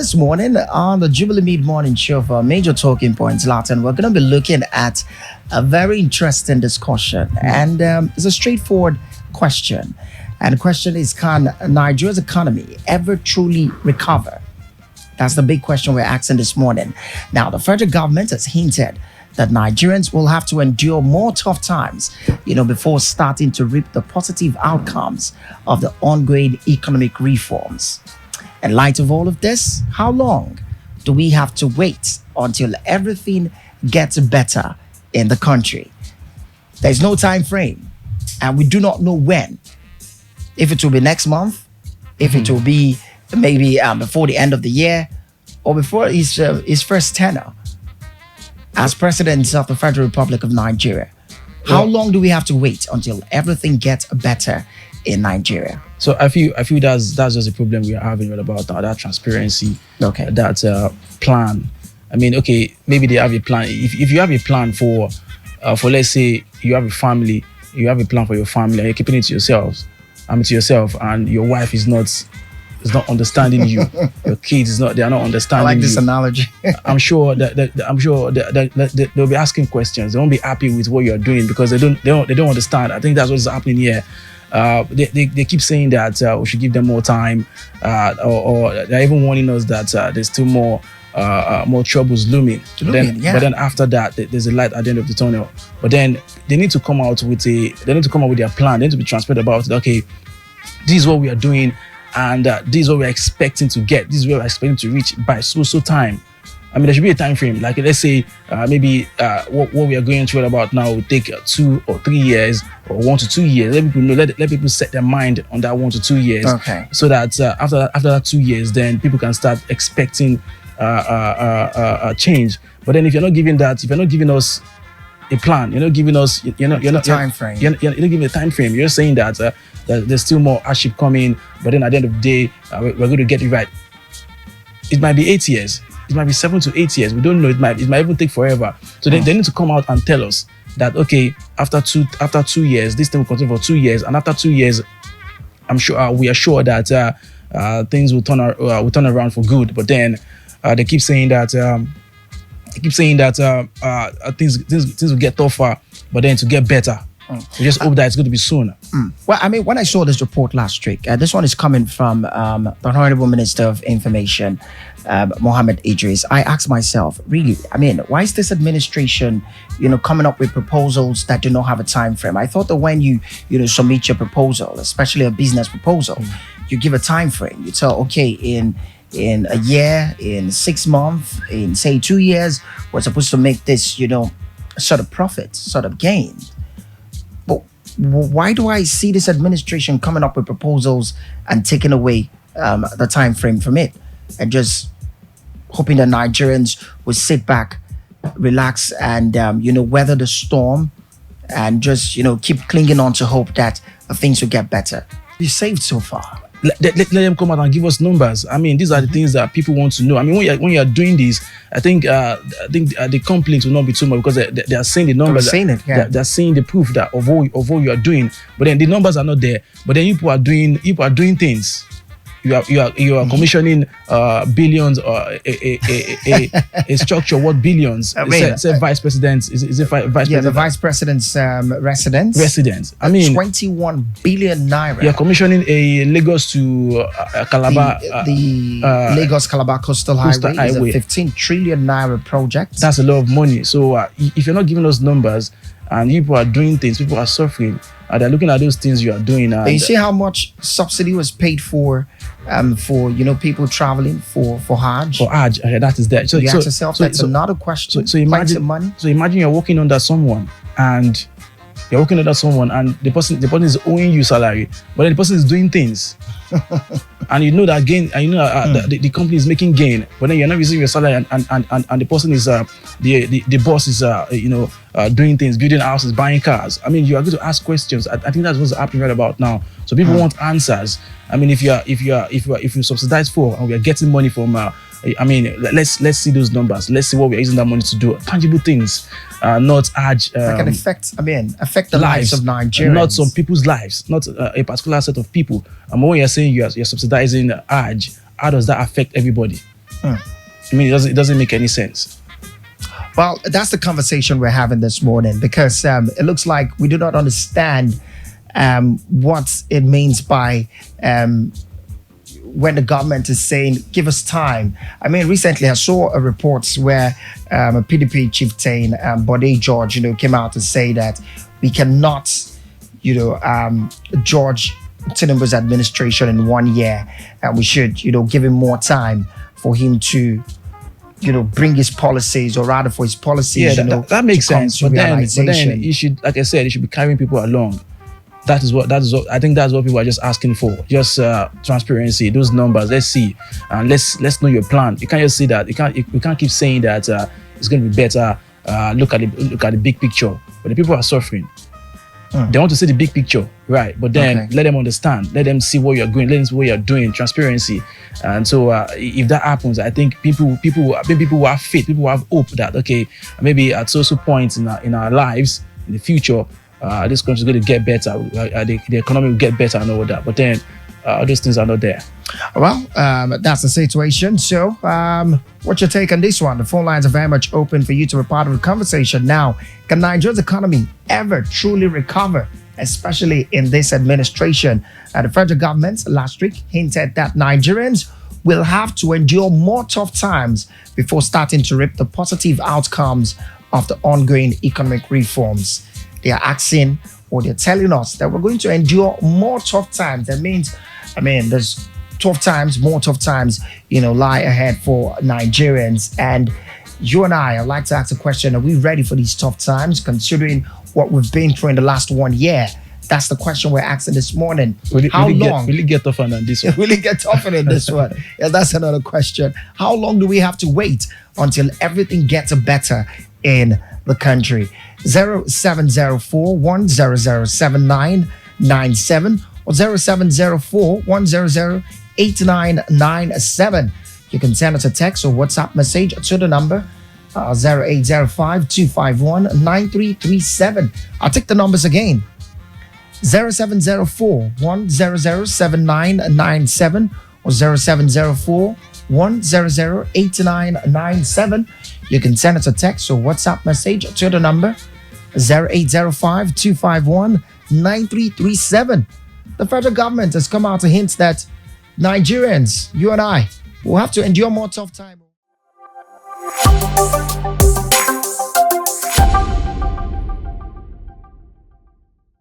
this morning on the Jubilee Mid-Morning Show for Major Talking Points, ZLATAN, we're going to be looking at a very interesting discussion. And it's a straightforward question. And the question is, can Nigeria's economy ever truly recover? That's the big question we're asking this morning. Now, the federal government has hinted that Nigerians will have to endure more tough times, before starting to reap the positive outcomes of the ongoing economic reforms. In light of all of this, how long do we have to wait until everything gets better in the country? There's no time frame, and we do not know when. If it will be next month, if it will be maybe before the end of the year, or before his first tenure as president of the Federal Republic of Nigeria. How long do we have to wait until everything gets better in Nigeria? So I feel that's just the problem we are having right about now, that transparency, that plan. I mean, okay, maybe they have a plan. If you have a plan for let's say you have a family, you have a plan for your family and you're keeping it to yourself, and your wife is not understanding you. Your kids they are not understanding you. I like this analogy. I'm sure that they'll be asking questions. They won't be happy with what you're doing because they don't understand. I think that's what's happening here. They keep saying that we should give them more time, or they're even warning us that there's still more troubles looming. But then after that, there's a light at the end of the tunnel. But then they need to come out with their plan. They need to be transparent about it. Okay, this is what we are doing. And this is what we're expecting to get. This is what we're expecting to reach by so time. I mean, there should be a time frame. Like, let's say maybe what we are going through about now will take 2 or 3 years or 1 to 2 years. Let people know. Let people set their mind on that 1 to 2 years. Okay. So that after that 2 years, then people can start expecting a change. But then if you're not giving that, if you're not giving us a plan, you're not giving us, you're not time frame. You're not giving a time frame. You're saying that there's still more hardship coming, but then at the end of the day, we're going to get it right. It might be 8 years. It might be 7 to 8 years. We don't know. It might even take forever. So they need to come out and tell us that, okay, after 2 years, this thing will continue for 2 years, and after 2 years, we are sure that things will turn around for good. But then they keep saying that. Things will get tougher, but then to get better. We just hope that it's going to be soon. Well, I mean, when I saw this report last week, this one is coming from the Honorable Minister of Information, Mohammed Idris. I asked myself, really, I mean, why is this administration, coming up with proposals that do not have a time frame? I thought that when you submit your proposal, especially a business proposal, you give a time frame. You tell, okay, in a year, in 6 months, in say 2 years, we're supposed to make this, sort of profit, sort of gain. But why do I see this administration coming up with proposals and taking away the time frame from it, and just hoping that Nigerians will sit back, relax, and weather the storm, and just keep clinging on to hope that things will get better? You saved so far. Let them come out and give us numbers. I mean, these are the things that people want to know. I mean, when you are doing this, I think the complaints will not be too much because they are seeing the numbers. They're seeing the proof that of what you are doing. But then the numbers are not there. But then people are doing things. You are commissioning billions or a structure worth billions. Say vice president. Is it vice president? Yeah, the vice president's residence. I mean, 21 billion naira. You're commissioning a Lagos to Calabar. The Lagos Calabar Coastal Highway is a 15 trillion naira project. That's a lot of money. So if you're not giving us numbers, and people are doing things, people are suffering, they're looking at those things you are doing. And you see how much subsidy was paid for people traveling for Hajj? For Hajj, that is that. So you ask yourself, that's another question. So imagine money. So imagine you're working under someone, and the person is owing you salary, but then the person is doing things. And you know that gain, and the company is making gain, but then you're not receiving your salary, and the person is the boss is doing things, building houses, buying cars. I mean, you are going to ask questions. I think that's what's happening right about now. So people want answers. I mean, if you subsidize for, and we are getting money from, let's see those numbers. Let's see what we're using that money to do. Tangible things, not Hajj. That can affect the lives of Nigerians. Not some people's lives, not a particular set of people. And when you're saying you're subsidizing Hajj, how does that affect everybody? I mean, it doesn't make any sense. Well, that's the conversation we're having this morning, because it looks like we do not understand what it means by when the government is saying, give us time. I mean, recently I saw a report where a PDP chieftain, Bode George, came out to say that we cannot, George Tinubu's administration in 1 year, and we should, give him more time for him to, bring his policies, or rather for his policies. Yeah, that makes sense. But then you should, like I said, you should be carrying people along. That is what I think that's what people are just asking for. Just transparency, those numbers. Let's see, and let's know your plan. You can't just say that. You can't keep saying that it's going to be better. Look at the big picture. But the people are suffering. They want to see the big picture, right? But then let them understand. Let them see what you're going. Let them see what you're doing. Transparency. And so if that happens, I think people will have faith. People will have hope that maybe at social points in our lives in the future, this country is going to get better. The economy will get better and all that. But then all those things are not there. Well, that's the situation. So, what's your take on this one? The phone lines are very much open for you to be part of the conversation. Now, can Nigeria's economy ever truly recover, especially in this administration? The federal government last week hinted that Nigerians will have to endure more tough times before starting to reap the positive outcomes of the ongoing economic reforms. They are asking, or they're telling us, that we're going to endure more tough times. That means, there's tough times, more tough times, lie ahead for Nigerians. And you and I'd like to ask a question: are we ready for these tough times, considering what we've been through in the last 1 year? That's the question we're asking this morning. How long? Will it get tougher than this one? Will it get tougher than this one? Yeah, that's another question. How long do we have to wait until everything gets better in the country? 0704-100-7997 or 0704-100-8997. You can send us a text or WhatsApp message to the number 0805-251-9337. I'll take the numbers again. 0704-100-7997 or 0704-100-8997. You can send us a text or WhatsApp message to the number 0805-251-9337. The federal government has come out to hint that Nigerians, you and I, will have to endure more tough time.